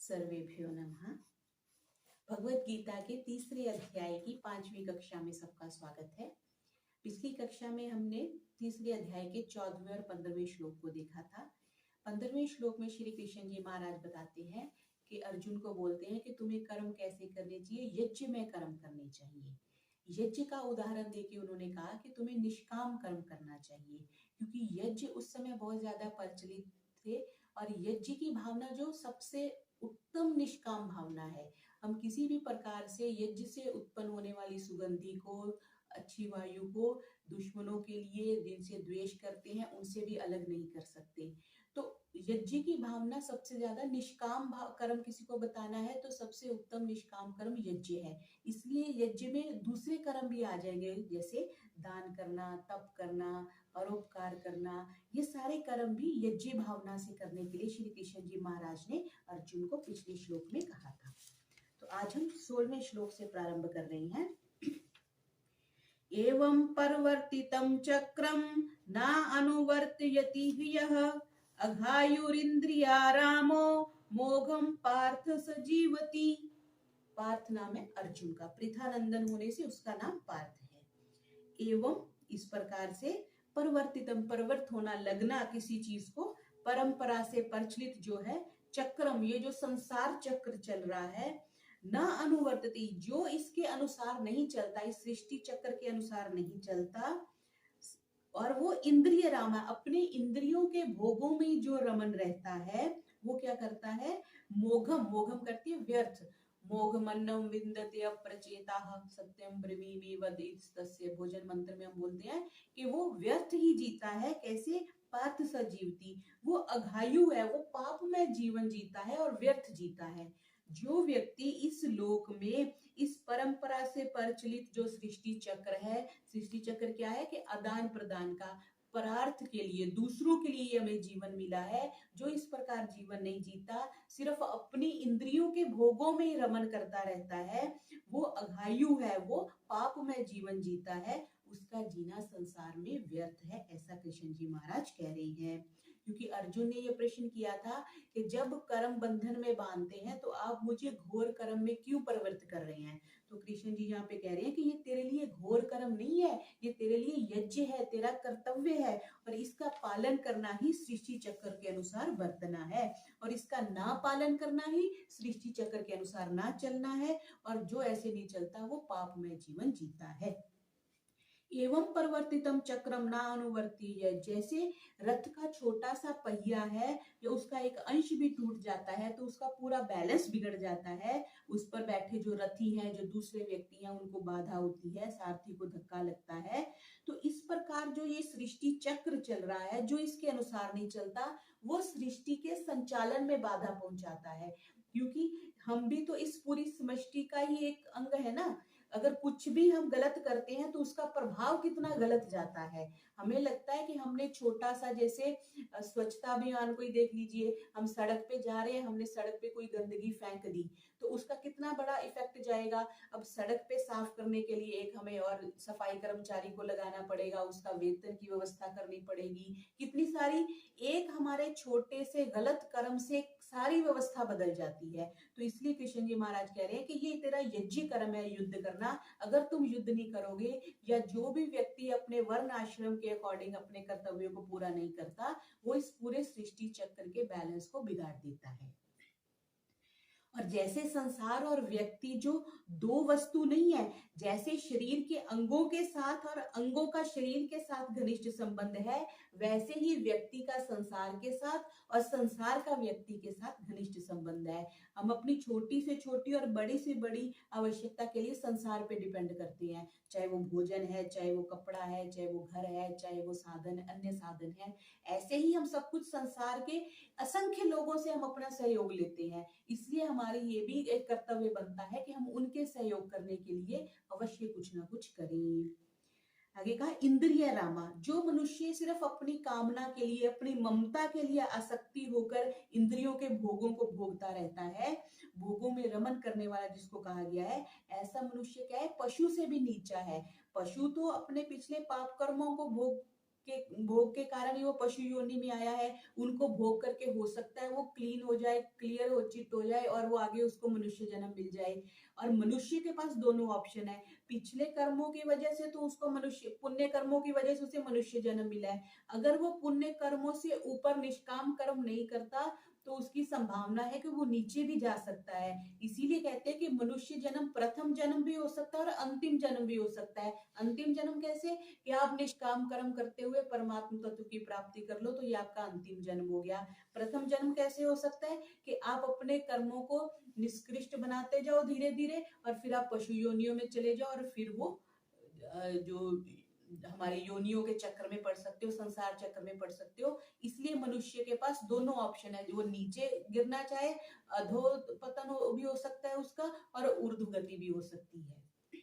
सर्वेभ्यो नमः। भगवत गीता के तीसरे अध्याय की 5वीं कक्षा में सबका स्वागत है। पिछली कक्षा में हमने तीसरे अध्याय के 14वें और 15वें श्लोक को देखा था। 15वें श्लोक में श्री कृष्ण जी महाराज बताते हैं कि अर्जुन को बोलते हैं कि तुम्हें कर्म कैसे करने चाहिए, यज्ञ में कर्म करने चाहिए। यज्ञ का उदाहरण देके उन्होंने कहा कि तुम्हें निष्काम कर्म करना चाहिए, क्योंकि यज्ञ उस समय बहुत ज्यादा प्रचलित थे और यज्ञ की भावना जो सबसे उत्तम निष्काम भावना है। हम किसी भी प्रकार से यज्ञ से उत्पन्न होने वाली सुगंधि को, अच्छी वायु को दुश्मनों के लिए जिनसे द्वेष करते हैं उनसे भी अलग नहीं कर सकते। तो यज्ञ की भावना सबसे ज्यादा निष्काम कर्म किसी को बताना है तो सबसे उत्तम निष्काम कर्म यज्ञ है। इसलिए यज्ञ में दूसरे कर्म भी आ जाएंगे, जैसे दान करना, तप करना, परोपकार करना। ये सारे कर्म भी यज्ञ भावना से करने के लिए श्री कृष्ण जी महाराज ने अर्जुन को पिछले श्लोक में कहा था। तो आज हम 16वें श्लोक से प्रारंभ कर रहे हैं। एवं परिवर्तितं चक्रम न अनुवर्तयति यः अघायुरिन्द्रियारामो मोघम पार्थ सजीवति। पार्थ नाम है अर्जुन का, पृथानंदन होने से उसका नाम पार्थ है। एवं इस प्रकार से परिवर्तितम, परिवर्त होना, लगना किसी चीज को, परंपरा से प्रचलित जो है, चक्रम ये जो संसार चक्र चल रहा है, न अनुवर्तती जो इसके अनुसार नहीं चलता, इस सृष्टि चक्र के अनुसार नहीं चलता, और वो इंद्रिय रामा अपने इंद्रियों के भोगों में जो रमन रहता है, वो क्या करता है, मोघम, मोघम करती है व्यर्थ, मोघमन्नम विन्दते अप्रचेताः सत्यम ब्रवीमि वदेस्तस्य। भोजन मंत्र में हम बोलते हैं कि वो व्यर्थ ही जीता है। कैसे? पार्थ सजीवती, वो अघायु है, वो पाप में जीवन जीता है और व्यर्थ जीता है। जो व्यक्ति इस लोक में इस परंपरा से प्रचलित जो सृष्टि चक्र है, सृष्टि चक्र क्या है कि आदान प्रदान का, परार्थ के लिए, दूसरों के लिए हमें जीवन मिला है, जो इस प्रकार जीवन नहीं जीता, सिर्फ अपनी इंद्रियों के भोगों में ही रमन करता रहता है, वो अघायु है, वो पाप में जीवन जीता है, उसका जीना संसार में व्यर्थ है, ऐसा कृष्ण जी महाराज कह रहे हैं। क्योंकि अर्जुन ने यह प्रश्न किया था कि जब कर्म बंधन में बांधते हैं तो आप मुझे घोर कर्म में क्यों प्रवृत्त कर रहे हैं। तो कृष्ण जी यहाँ पे कह रहे हैं कि ये तेरे लिए घोर कर्म नहीं है, ये तेरे लिए यज्ञ है, तेरा कर्तव्य है, और इसका पालन करना ही सृष्टि चक्र के अनुसार बरतना है, और इसका ना पालन करना ही सृष्टि चक्र के अनुसार ना चलना है, और जो ऐसे नहीं चलता वो पाप में जीवन जीता है। एवं परिवर्तितम चक्रम ना अनुवर्तीय, जैसे रथ का छोटा सा पहिया है, या उसका एक अंश भी टूट जाता है तो उसका पूरा बैलेंस बिगड़ जाता है, उस पर बैठे जो रथी हैं, जो दूसरे व्यक्ति हैं, उनको बाधा होती है, सारथी को धक्का लगता है। तो इस प्रकार जो ये सृष्टि चक्र चल रहा है, जो इसके अनुसार नहीं चलता, वो सृष्टि के संचालन में बाधा पहुंचाता है। क्योंकि हम भी तो इस पूरी समष्टि का ही एक अंग है ना। अगर कुछ भी हम गलत करते हैं तो उसका प्रभाव कितना गलत जाता है। हमें लगता है कि हमने छोटा सा, जैसे स्वच्छता अभियान को ही देख लीजिए, हम सड़क पे जा रहे हैं, हमने सड़क पे कोई गंदगी फेंक दी तो उसका कितना बड़ा इफेक्ट जाएगा। अब सड़क पे साफ करने के लिए एक हमें और सफाई कर्मचारी को लगाना पड़ेगा, उसका वेतन की व्यवस्था करनी पड़ेगी, कितनी सारी, एक हमारे छोटे से गलत कर्म से सारी व्यवस्था बदल जाती है। तो इसलिए कृष्ण जी महाराज कह रहे हैं कि ये तेरा यज्ञ कर्म है, युद्ध करना। अगर तुम युद्ध नहीं करोगे, या जो भी व्यक्ति अपने वर्ण आश्रम के अकॉर्डिंग अपने कर्तव्यों को पूरा नहीं करता, वो इस पूरे सृष्टि चक्र के बैलेंस को बिगाड़ देता है। और जैसे संसार और व्यक्ति जो दो वस्तु नहीं है, जैसे शरीर के अंगों के साथ और अंगों का शरीर के साथ घनिष्ठ संबंध है, वैसे ही व्यक्ति का संसार के साथ और संसार का व्यक्ति के साथ घनिष्ठ संबंध है। हम अपनी छोटी से छोटी और बड़ी से बड़ी आवश्यकता के लिए संसार पे डिपेंड करते हैं, चाहे वो भोजन है, चाहे वो कपड़ा है, चाहे वो घर है, चाहे वो साधन, अन्य साधन है। ऐसे ही हम सब कुछ संसार के असंख्य लोगों से हम अपना सहयोग लेते हैं। इसलिए हमारी ये भी एक कर्तव्य बनता है कि हम उनके सहयोग करने के लिए अवश्य कुछ ना कुछ करें। आगे कहा इंद्रिय रामा, जो मनुष्य सिर्फ अपनी कामना के लिए, अपनी ममता के लिए आसक्ति होकर इंद्रियों के भोगों को भोगता रहता है, भोगों में रमन करने वाला जिसको कहा गया है, ऐसा मनुष्य क्या है, पशु से भी नीचा है। पशु तो अपने पिछले पाप कर्मों को भोग भोग के कारण ही वो पशु योनि में आया है, उनको भोग करके हो सकता है वो क्लीन हो जाए, क्लियर हो, चित हो जाए और वो आगे उसको मनुष्य जन्म मिल जाए। और मनुष्य के पास दोनों ऑप्शन है, पिछले कर्मों की वजह से तो उसको मनुष्य, पुण्य कर्मों की वजह से उसे मनुष्य जन्म मिला है। अगर वो पुण्य कर्मों से ऊपर निष्काम कर्म नहीं करता तो उसकी संभावना है कि वो नीचे भी जा सकता है। इसीलिए कहते हैं कि मनुष्य जन्म प्रथम जन्म भी हो सकता है और अंतिम जन्म भी हो सकता है। अंतिम जन्म कैसे, कि आप निष्काम कर्म करते हुए परमात्मा तत्व की प्राप्ति कर लो, तो ये आपका अंतिम जन्म हो गया। प्रथम जन्म कैसे हो सकता है, कि आप अपने कर्मों को निष्कृष्ट बनाते जाओ धीरे धीरे और फिर आप पशु योनियों में चले जाओ और फिर वो जो हमारे योनियों के चक्र में पड़ सकते हो, संसार चक्र में पड़ सकते हो। इसलिए मनुष्य के पास दोनों ऑप्शन है, वो नीचे गिरना चाहे अधो पतन भी हो सकता है उसका और ऊर्ध्व गति भी हो सकती है।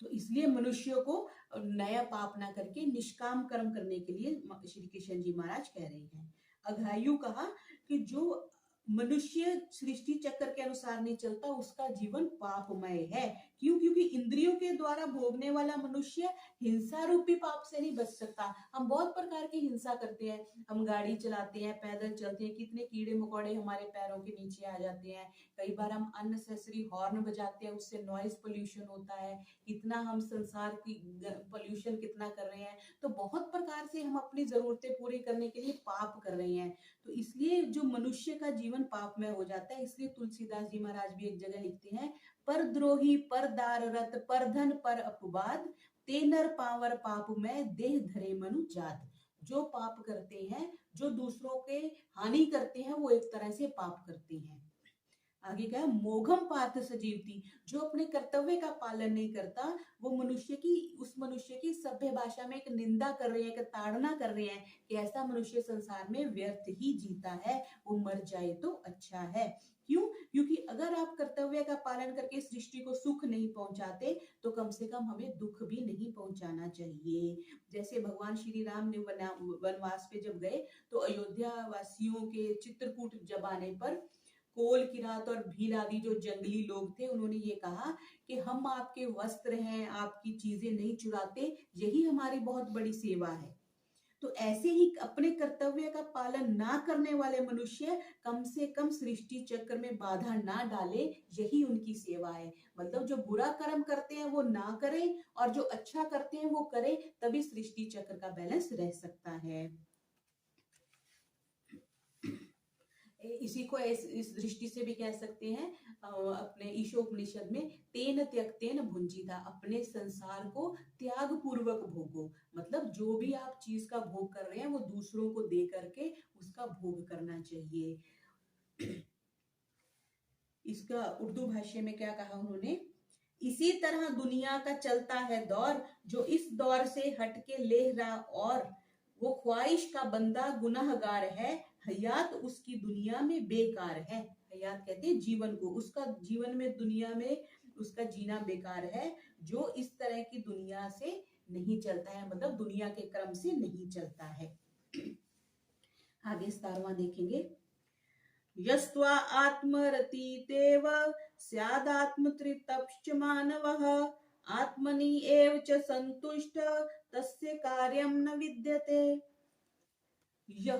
तो इसलिए मनुष्यों को नया पाप ना करके निष्काम कर्म करने के लिए श्री कृष्ण जी महाराज कह रहे हैं। अघायु कहा कि जो मनुष्य सृष्टि चक्र के अनुसार नहीं चलता उसका जीवन पापमय है। क्यों? क्योंकि इंद्रियों के द्वारा भोगने वाला मनुष्य हिंसा रूपी पाप से नहीं बच सकता। हम बहुत प्रकार की हिंसा करते हैं, हम गाड़ी चलाते हैं, पैदल चलते हैं, कितने कीड़े मकोड़े हमारे पैरों के नीचे आ जाते हैं। कई बार हम अननेसेसरी हॉर्न बजाते हैं, उससे नॉइज पोल्यूशन होता है। कितना हम संसार की पोल्यूशन कितना कर रहे हैं। तो बहुत प्रकार से हम अपनी जरूरतें पूरी करने के लिए पाप कर रहे हैं। तो इसलिए जो मनुष्य का जीवन पापमय हो जाता है। इसलिए तुलसीदास जी महाराज भी एक जगह लिखते हैं, पर द्रोही, पर दाररत, पर धन, पर अपवाद, ते नर पावर पाप में देह धरे मनु जात। जो पाप करते हैं, जो दूसरों के हानि करते हैं, वो एक तरह से पाप करते हैं। आगे क्या है, मोघम पार्थ सजीवती, जो अपने कर्तव्य का पालन नहीं करता, वो उस मनुष्य की सभ्य भाषा में एक निंदा कर रहे हैं, एक ताड़ना कर रहे हैं कि ऐसा मनुष्य संसार में व्यर्थ ही जीता है, वो मर जाए तो अच्छा है। क्यों? क्योंकि अगर आप कर्तव्य का पालन करके सृष्टि को सुख नहीं पहुंचाते तो कम से कम हमें दुख भी नहीं पहुंचाना चाहिए। जैसे भगवान श्री राम ने वनवास पे जब गए तो अयोध्या वासियों के चित्रकूट जब आने पर कोल, किरात और भील आदि जो जंगली लोग थे, उन्होंने ये कहा कि हम आपके वस्त्र हैं, आपकी चीजें नहीं चुराते, यही हमारी बहुत बड़ी सेवा है। तो ऐसे ही अपने कर्तव्य का पालन ना करने वाले मनुष्य कम से कम सृष्टि चक्र में बाधा ना डाले, यही उनकी सेवा है। मतलब जो बुरा कर्म करते हैं वो ना करें और जो अच्छा करते हैं वो करें, तभी सृष्टि चक्र का बैलेंस रह सकता है। इसी को इस दृष्टि से भी कह सकते हैं, अपने ईशोपनिषद में तेन त्यक्तेन भुंजीता, अपने संसार को त्याग पूर्वक भोगो। मतलब जो भी आप चीज का भोग कर रहे हैं वो दूसरों को दे करके उसका भोग करना चाहिए। इसका उर्दू भाषा में क्या कहा उन्होंने, इसी तरह दुनिया का चलता है दौर, जो इस दौर से हटके ले रहा और वो ख्वाहिश का बंदा गुनाहगार है, हयात उसकी दुनिया में बेकार है। हयात कहते हैं जीवन को, उसका जीवन में दुनिया में उसका जीना बेकार है, जो इस तरह की दुनिया से नहीं चलता है, मतलब दुनिया के क्रम से नहीं चलता है। आगे 17वां देखेंगे, यस्त्वा आत्मरतितेव स्यादात्मतृप्तश्च मानवः, आत्मनि एव च संतुष्ट तस्य कार्यम न विद्यते। यह,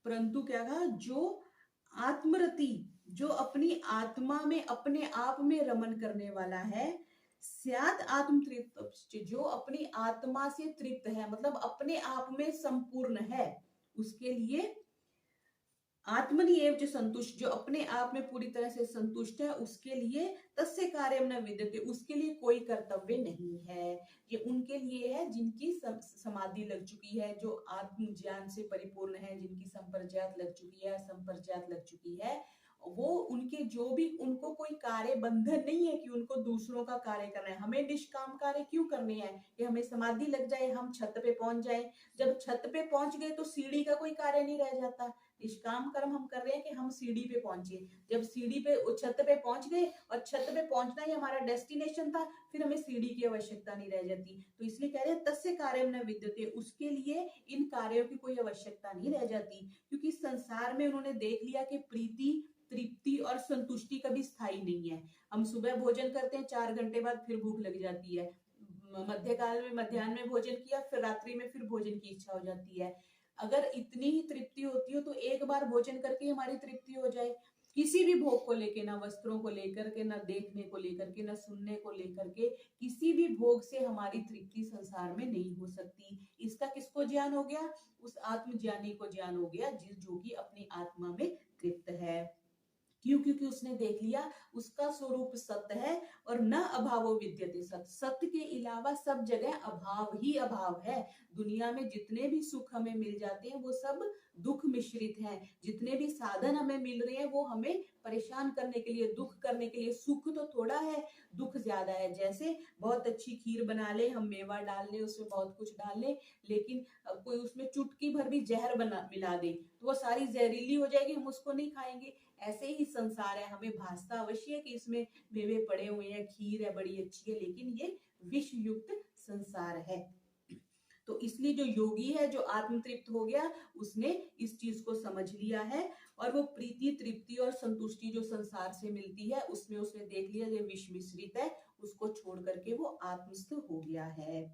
परंतु क्या कहा, जो आत्मरति, जो अपनी आत्मा में अपने आप में रमन करने वाला है, स्याद आत्म तृप्त, जो अपनी आत्मा से तृप्त है, मतलब अपने आप में संपूर्ण है, उसके लिए आत्मनि एव जो संतुष्ट, जो अपने आप में पूरी तरह से संतुष्ट है, उसके लिए तस्य कार्यम न विद्यते, उसके लिए कोई कर्तव्य नहीं है। ये उनके लिए है जिनकी समाधि लग चुकी है, जो आत्म ज्ञान से परिपूर्ण है, जिनकी संप्रज्ञात लग चुकी है, संप्रज्ञात लग चुकी है, वो उनके जो भी, उनको कोई कार्य बंधन नहीं है कि उनको दूसरों का कार्य करना है। हमें निष्काम कार्य क्यों करने हैं, कि हमें समाधि लग जाए, हम छत पे पहुंच जाए। जब छत पे पहुंच गए तो सीढ़ी का कोई कार्य नहीं रह जाता। निष्काम कर्म हम कर रहे हैं कि हम सीढ़ी पे पहुंचे। जब सीढ़ी पे, छत पे पहुंच गए और छत पे पहुंचना ही हमारा डेस्टिनेशन था, फिर हमें सीढ़ी की आवश्यकता नहीं रह जाती। तो इसलिए कह रहे हैं तस्य कार्यम न विद्यते, उसके लिए इन कार्यों की कोई आवश्यकता नहीं रह जाती, क्योंकि संसार में उन्होंने देख लिया कि प्रीति, तृप्ति और संतुष्टि कभी स्थायी नहीं है। हम सुबह भोजन करते हैं, 4 घंटे बाद फिर भूख लग जाती है, मध्यकाल में मध्याह्न में भोजन किया, फिर रात्रि में फिर भोजन की इच्छा हो जाती है। अगर इतनी ही तृप्ति होती हो तो एक बार भोजन करके हमारी तृप्ति हो जाए। किसी भी भोग को लेके, ना वस्त्रों को लेकर के, ना देखने को लेकर के, ना सुनने को लेकर के, किसी भी भोग से हमारी तृप्ति संसार में नहीं हो सकती। इसका किसको ज्ञान हो गया? उस आत्मज्ञानी को ज्ञान हो गया, जो कि अपनी आत्मा में तृप्त है। क्यों? क्योंकि उसने देख लिया उसका स्वरूप सत्य है और न अभावो विद्यते सत्य। सत्य के अलावा सब जगह अभाव ही अभाव है। दुनिया में जितने भी सुख हमें मिल जाते हैं वो सब दुख मिश्रित हैं। जितने भी साधन हमें मिल रहे हैं वो हमें परेशान करने के लिए, दुख करने के लिए। सुख तो थोड़ा है, दुख ज्यादा है। जैसे बहुत अच्छी खीर बना ले, हम मेवा डाल ले, उसमें बहुत कुछ डाल ले, लेकिन कोई उसमें चुटकी भर भी जहर बना मिला दे तो वो सारी जहरीली हो जाएगी, हम उसको नहीं खाएंगे। ऐसे ही संसार है। हमें भासता अवश्य है कि इसमें मेवे पड़े हुए हैं, खीर है बड़ी अच्छी है, लेकिन ये विष युक्त संसार है। तो इसलिए जो योगी है, जो आत्म तृप्त हो गया, उसने इस चीज को समझ लिया है और वो प्रीति, तृप्ति और संतुष्टि जो संसार से मिलती है उसमें उसने देख लिया ये विष मिश्रित है, उसको छोड़ करके वो आत्मस्थ हो गया है।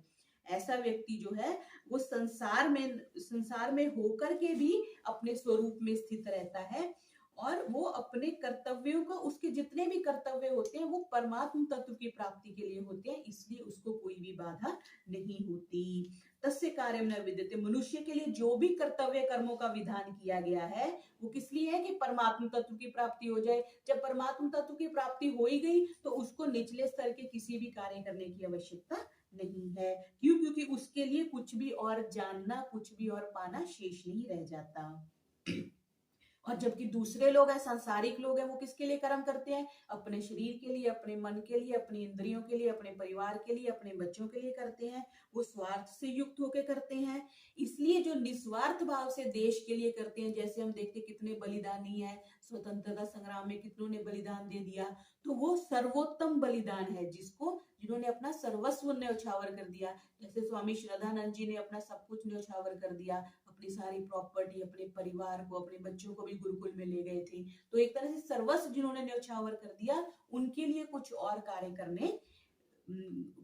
ऐसा व्यक्ति जो है वो संसार में होकर के भी अपने स्वरूप में स्थित रहता है और वो अपने कर्तव्यों का, उसके जितने भी कर्तव्य होते हैं वो परमात्म तत्व की प्राप्ति के लिए होते हैं, इसलिए उसको कोई भी बाधा नहीं होती। तस्य कार्यम न विद्यते। मनुष्य के लिए जो भी कर्तव्य कर्मों का विधान किया गया है वो किस लिए है? कि परमात्म तत्व की प्राप्ति हो जाए। जब परमात्म तत्व की प्राप्ति हो ही गई तो उसको निचले स्तर के किसी भी कार्य करने की आवश्यकता नहीं है। क्यों? क्योंकि उसके लिए कुछ भी और जानना, कुछ भी और पाना शेष नहीं रह जाता। और जबकि दूसरे लोग हैं, सांसारिक लोग हैं, वो किसके लिए कर्म करते हैं? अपने शरीर के लिए, अपने मन के लिए, अपनी इंद्रियों के लिए, अपने परिवार के लिए, अपने बच्चों के लिए करते हैं। वो स्वार्थ से युक्त होकर करते हैं। इसलिए जो निस्वार्थ भाव से देश के लिए करते हैं, जैसे हम देखते कितने बलिदानी है, स्वतंत्रता संग्राम में कितनों ने बलिदान दे दिया, तो वो सर्वोत्तम बलिदान है जिन्होंने अपना सर्वस्व न्यौछावर कर दिया। जैसे स्वामी श्रद्धानंद जी ने अपना सब कुछ न्यौछावर कर दिया, अपनी सारी प्रॉपर्टी, अपने परिवार को, अपने बच्चों को भी गुरुकुल में ले गए थे। तो एक तरह से सर्वस्व जिन्होंने न्यौछावर कर दिया, उनके लिए कुछ और कार्य करने,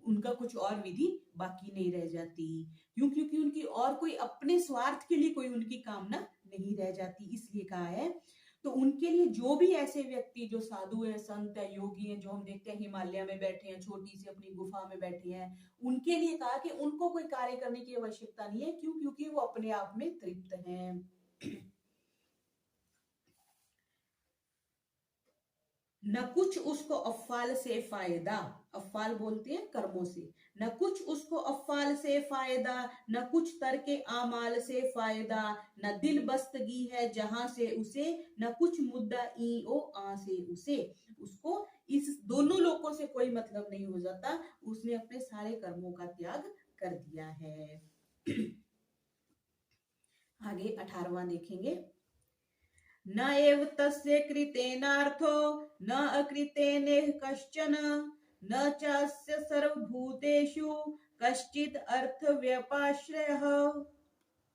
उनका कुछ और विधि बाकी नहीं रह जाती। क्यों? क्योंकि उनकी और कोई अपने स्वार्थ के लिए कोई उनकी कामना नहीं रह जाती, इसलिए कहा है। तो उनके लिए जो भी ऐसे व्यक्ति जो साधु है, संत है, योगी है, जो हम देखते हैं हिमालय में बैठे हैं, छोटी सी अपनी गुफा में बैठे हैं, उनके लिए कहा कि उनको कोई कार्य करने की आवश्यकता नहीं है। क्यों? क्योंकि वो अपने आप में तृप्त हैं। न कुछ उसको अफाल से फायदा, अफाल बोलते हैं कर्मों से, न कुछ उसको अफाल से फायदा, न कुछ तरके आमाल से फायदा, न दिल बस्तगी है जहां से उसे, न कुछ मुद्दा ई ओ आ से उसे। उसको इस दोनों लोगों से कोई मतलब नहीं हो जाता, उसने अपने सारे कर्मों का त्याग कर दिया है। आगे 18वां देखेंगे। न एव तस्य कृतेनार्थो न अकृतेने कश्चन, न चास्य सर्वभूतेषु कश्चित् अर्थ व्यपाश्रयः।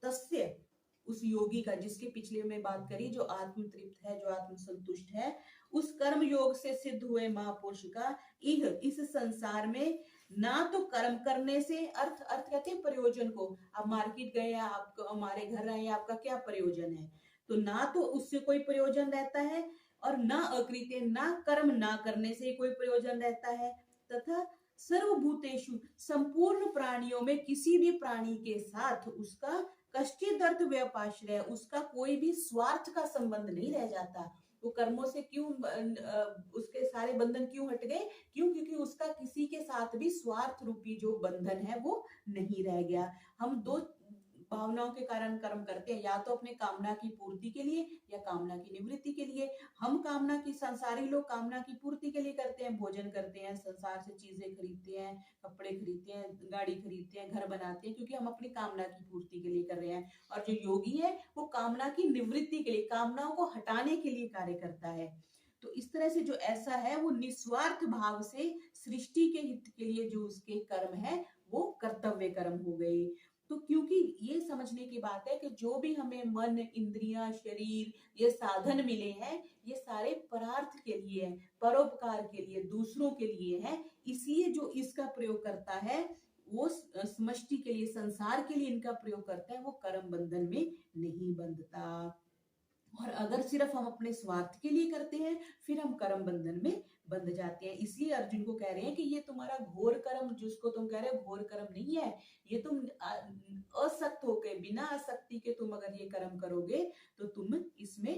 तस्य, उस योगी का, जिसके पिछले में बात करी, जो आत्म तृप्त है, जो आत्म संतुष्ट है, उस कर्म योग से सिद्ध हुए महापुरुष का इस संसार में ना तो कर्म करने से अर्थ कहते हैं प्रयोजन को। आप मार्केट गए, आप हमारे घर आए, आपका क्या प्रयोजन है? तो ना तो उससे कोई प्रयोजन रहता है और ना अकृत्य, ना कर्म ना करने से कोई प्रयोजन रहता है, तथा सर्वभूतेषु, संपूर्ण प्राणियों में किसी भी प्राणी के साथ उसका कश्चित् अर्थ व्यपाश्रय, उसका कोई भी स्वार्थ का संबंध नहीं रह जाता। वो कर्मों से क्यों, उसके सारे बंधन क्यों हट गए? क्यों? क्योंकि उसका किसी के साथ भी स्वार्थ रूपी जो बंधन है वो नहीं रह गया। हम दो भावनाओं के कारण कर्म करते हैं, या तो अपने कामना की पूर्ति के लिए या कामना की निवृत्ति के लिए। हम कामना की, संसारी लोग कामना की पूर्ति के लिए करते हैं, भोजन करते हैं, संसार से चीजें खरीदते हैं, कपड़े खरीदते हैं, गाड़ी खरीदते हैं, घर बनाते हैं, क्योंकि हम अपनी कामना की पूर्ति के लिए कर रहे हैं। और जो योगी है वो कामना की निवृत्ति के लिए, कामनाओं को हटाने के लिए कार्य करता है। तो इस तरह से जो ऐसा है वो निस्वार्थ भाव से सृष्टि के हित के लिए जो उसके कर्म है वो कर्तव्य कर्म हो गए। तो क्योंकि ये समझने की बात है कि जो भी हमें मन, इंद्रियां, शरीर, ये साधन मिले हैं, ये सारे परार्थ के लिए हैं, परोपकार के लिए, दूसरों के लिए है। इसलिए जो इसका प्रयोग करता है वो समष्टि के लिए, संसार के लिए इनका प्रयोग करता है, वो कर्म बंधन में नहीं बंधता। और अगर सिर्फ हम अपने स्वार्थ के लिए करते हैं फिर हम कर्म बंधन में बंध जाते हैं। इसलिए अर्जुन को कह रहे हैं कि ये तुम्हारा घोर कर्म, जिसको तुम कह रहे हो घोर कर्म नहीं है, ये तुम असक्त होके, बिना आसक्ति के तुम अगर ये कर्म करोगे तो तुम इसमें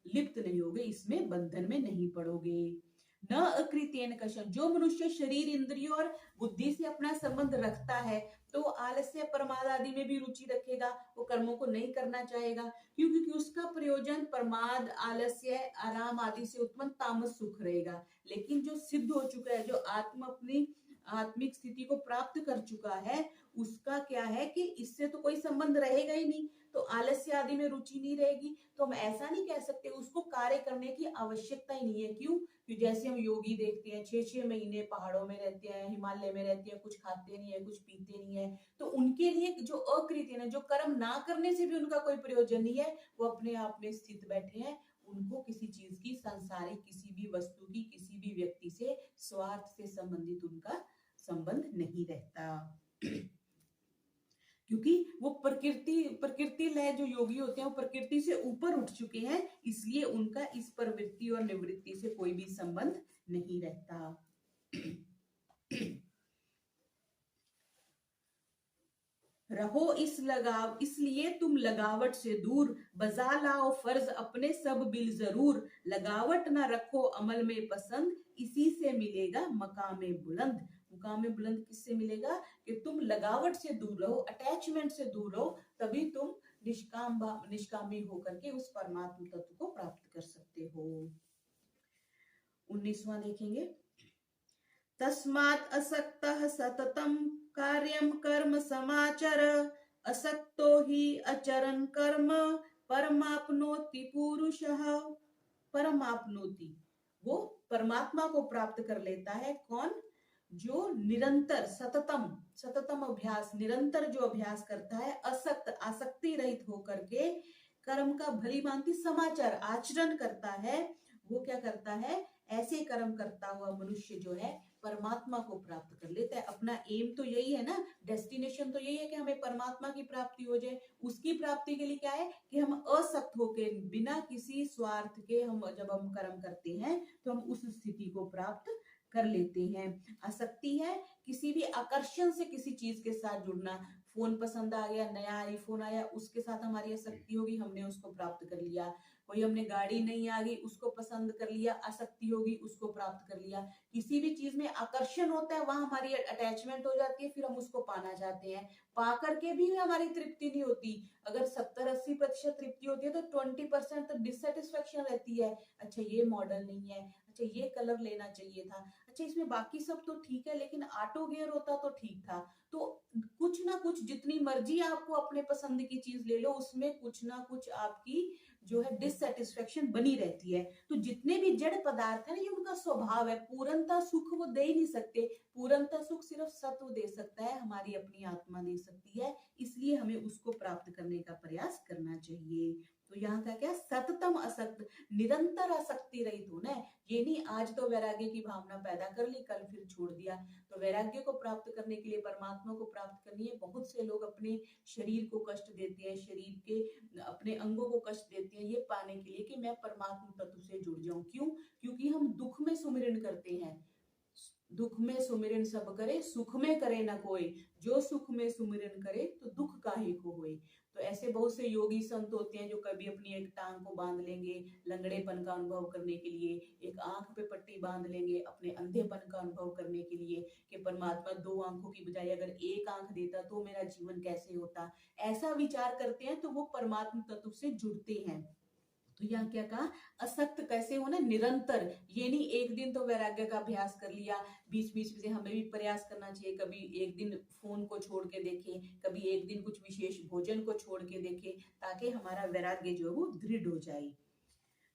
लिप्त नहीं होगे, इसमें बंधन में नहीं पड़ोगे। न अकृतेन कशन, जो मनुष्य शरीर, इंद्रियों और बुद्धि से अपना संबंध रखता है तो आलस्य, प्रमाद आदि में भी रुचि रखेगा, वो कर्मों को नहीं करना चाहेगा, क्योंकि उसका प्रयोजन प्रमाद, आलस्य, आराम आदि से उत्पन्न तामस सुख रहेगा। लेकिन जो सिद्ध हो चुका है, जो अपनी आत्मिक स्थिति को प्राप्त कर चुका है, उसका क्या है कि इससे तो कोई संबंध रहेगा ही नहीं, तो आलस्य आदि में रुचि नहीं रहेगी। तो हम ऐसा नहीं कह सकते उसको कार्य करने की आवश्यकता ही नहीं है। क्यों? कि जैसे हम योगी देखते हैं 6-6 महीने पहाड़ों में रहते हैं, हिमालय में रहते हैं, कुछ खाते नहीं है, कुछ पीते नहीं है, तो उनके लिए जो अकृत्य है, जो कर्म ना करने से भी उनका कोई प्रयोजन नहीं है, वो अपने आप में स्थित बैठे हैं। उनको किसी चीज की, सांसारिक किसी भी वस्तु की, किसी भी व्यक्ति से, स्वार्थ से संबंधित उनका संबंध नहीं रहता। क्योंकि वो प्रकृति लय जो योगी होते हैं वो प्रकृति से ऊपर उठ चुके हैं, इसलिए उनका इस प्रवृत्ति और निवृत्ति से कोई भी संबंध नहीं रहता। रहो इसलिए तुम लगावट से दूर, बजा लाओ फर्ज अपने सब बिल जरूर, लगावट ना रखो अमल में पसंद, इसी से मिलेगा मकामे बुलंद। मुकामे बुलंद किससे मिलेगा? कि तुम लगावट से दूर रहो, अटैचमेंट से दूर रहो, तभी तुम निष्कामी होकर के उस परमात्मा तत्व को प्राप्त कर सकते हो। 19वां देखेंगे। तस्मात् असक्तः सततं कार्यं कर्म समाचर, असक्तो हि अचरन् कर्म परमाप्नोति पुरुषः। परमाप्नोति, वो परमात्मा को प्राप्त कर लेता है। कौन? जो निरंतर सततम अभ्यास, निरंतर जो अभ्यास करता है, आसक्ति रहित होकर के कर्म का भली भांति समाचार आचरण करता है, वो क्या करता है? ऐसे कर्म करता हुआ मनुष्य जो है परमात्मा को प्राप्त कर लेता है। अपना एम तो यही है ना, डेस्टिनेशन तो यही है कि हमें परमात्मा की प्राप्ति हो जाए। उसकी प्राप्ति के लिए क्या है कि हम असक्त होके, बिना किसी स्वार्थ के जब हम कर्म करते हैं तो हम उस स्थिति को प्राप्त कर लेते हैं। आसक्ति है किसी भी आकर्षण से किसी चीज के साथ जुड़ना। फोन पसंद आ गया, नया आईफोन आया, उसके साथ हमारी आसक्ति होगी, हमने उसको प्राप्त कर लिया। कोई हमने गाड़ी नहीं आ गई, उसको पसंद कर लिया, आसक्ति होगी, उसको प्राप्त कर लिया। किसी भी चीज में आकर्षण होता है, वहां हमारी अटैचमेंट हो जाती है, फिर हम उसको पाना चाहते हैं। पा करके भी हमारी तृप्ति नहीं होती। अगर 70-80% तृप्ति होती है तो 20% तो डिससेटिस्फेक्शन रहती है। अच्छा ये मॉडल नहीं है, अच्छा ये कलर लेना चाहिए था, अच्छा इसमें बाकी सब तो ठीक है लेकिन ऑटो गियर होता तो ठीक था। तो कुछ ना कुछ, जितनी मर्जी आपको अपने पसंद की चीज ले लो, उसमें कुछ ना कुछ आपकी जो है डिससेटिस्फेक्शन बनी रहती है। तो जितने भी जड़ पदार्थ है ये उनका स्वभाव है, पूर्णता सुख वो दे ही नहीं सकते। पूर्णता सुख सिर्फ सत्व दे सकता है, हमारी अपनी आत्मा दे सकती है। इसलिए हमें उसको प्राप्त करने का प्रयास करना चाहिए। तो यहाँ का क्या? सततम असक्त, निरंतर आसक्ति रहित होना है। ये नहीं आज तो वैराग्य की भावना पैदा कर ली, कल फिर छोड़ दिया। तो वैराग्य को प्राप्त करने के लिए, परमात्मा को प्राप्त करनी है, बहुत से लोग अपने शरीर को कष्ट देते हैं, शरीर के अपने अंगों को कष्ट देते हैं, ये पाने के लिए कि मैं परमात्मा तत्व से जुड़ जाऊं। क्यों? क्योंकि हम दुख में सुमिरन करते हैं। दुख में सुमिरन सब करे, सुख में करे न कोई, जो सुख में सुमिरन करे तो दुख काहे को होए। तो ऐसे बहुत से योगी संत होते हैं जो कभी अपनी एक टांग को बांध लेंगे लंगड़ेपन का अनुभव करने के लिए, एक आंख पे पट्टी बांध लेंगे अपने अंधेपन का अनुभव करने के लिए, कि परमात्मा 2 आंखों की बजाय अगर 1 आंख देता तो मेरा जीवन कैसे होता। ऐसा विचार करते हैं तो वो परमात्मा तत्व से जुड़ते हैं। तो यहाँ क्या कहा? असक्त कैसे होना? निरंतर। ये नहीं एक दिन तो वैराग्य का अभ्यास कर लिया, बीच बीच में से हमें भी प्रयास करना चाहिए। कभी एक दिन फोन को छोड़ के देखें, कभी एक दिन कुछ विशेष भोजन को छोड़ के देखें, ताकि हमारा वैराग्य जो है वो दृढ़ हो जाए।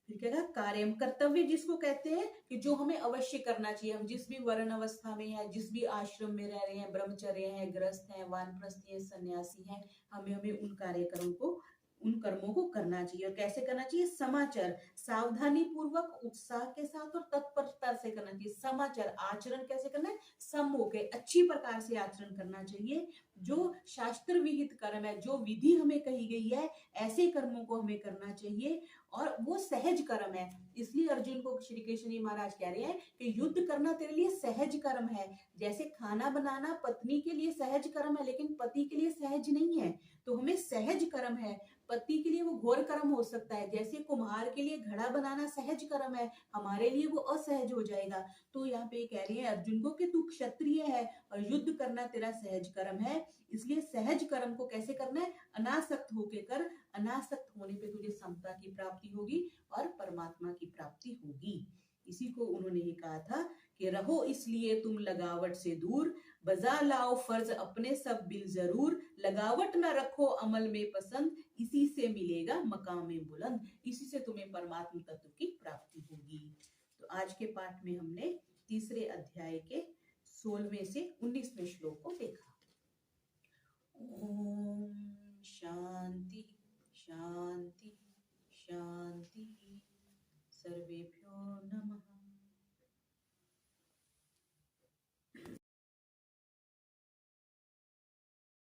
फिर क्या कहा? कार्यम, कर्तव्य जिसको कहते हैं कि जो हमें अवश्य करना चाहिए। हम जिस भी वर्ण अवस्था में है, जिस भी आश्रम में रह रहे हैं, ब्रह्मचर्य है, गृहस्थ है, वानप्रस्थ है, सन्यासी है, हमें उन कार्यक्रम को, उन कर्मों को करना चाहिए। और कैसे करना चाहिए? समाचार, सावधानी पूर्वक, उत्साह के साथ और तत्परता से करना चाहिए। समाचार, आचरण कैसे करना है? सम होके अच्छी प्रकार से आचरण करना चाहिए। जो शास्त्र विहित कर्म है, जो विधि हमें कही गई है, ऐसे कर्मों को हमें करना चाहिए और वो सहज कर्म है। इसलिए अर्जुन को श्री कृष्ण जी महाराज कह रहे हैं कि युद्ध करना तेरे लिए सहज कर्म है। जैसे खाना बनाना पत्नी के लिए सहज कर्म है, लेकिन पति के लिए सहज नहीं है, तो हमें सहज कर्म है। पति के लिए वो घोर कर्म हो सकता है। जैसे कुम्हार के लिए घड़ा बनाना सहज कर्म है, हमारे लिए वो असहज हो जाएगा। तो यहाँ पे कह रही है अर्जुन को कि तू क्षत्रिय है और युद्ध करना तेरा सहज कर्म है। इसलिए सहज कर्म को कैसे करना है? अनासक्त होके कर। अनासक्त होने पे तुझे समता की प्राप्ति होगी और परमात्मा की प्राप्ति होगी। इसी को उन्होंने ये कहा था कि रहो इसलिए तुम लगावट से दूर, बजा लाओ फर्ज अपने सब बिल जरूर, लगावट न रखो अमल में पसंद, इसी से मिलेगा मकाम बुलंद। इसी से तुम्हें परमात्मा तत्व की प्राप्ति होगी। तो आज के पाठ में हमने तीसरे अध्याय के 16वें से 19वें श्लोक को देखा। ओम शांति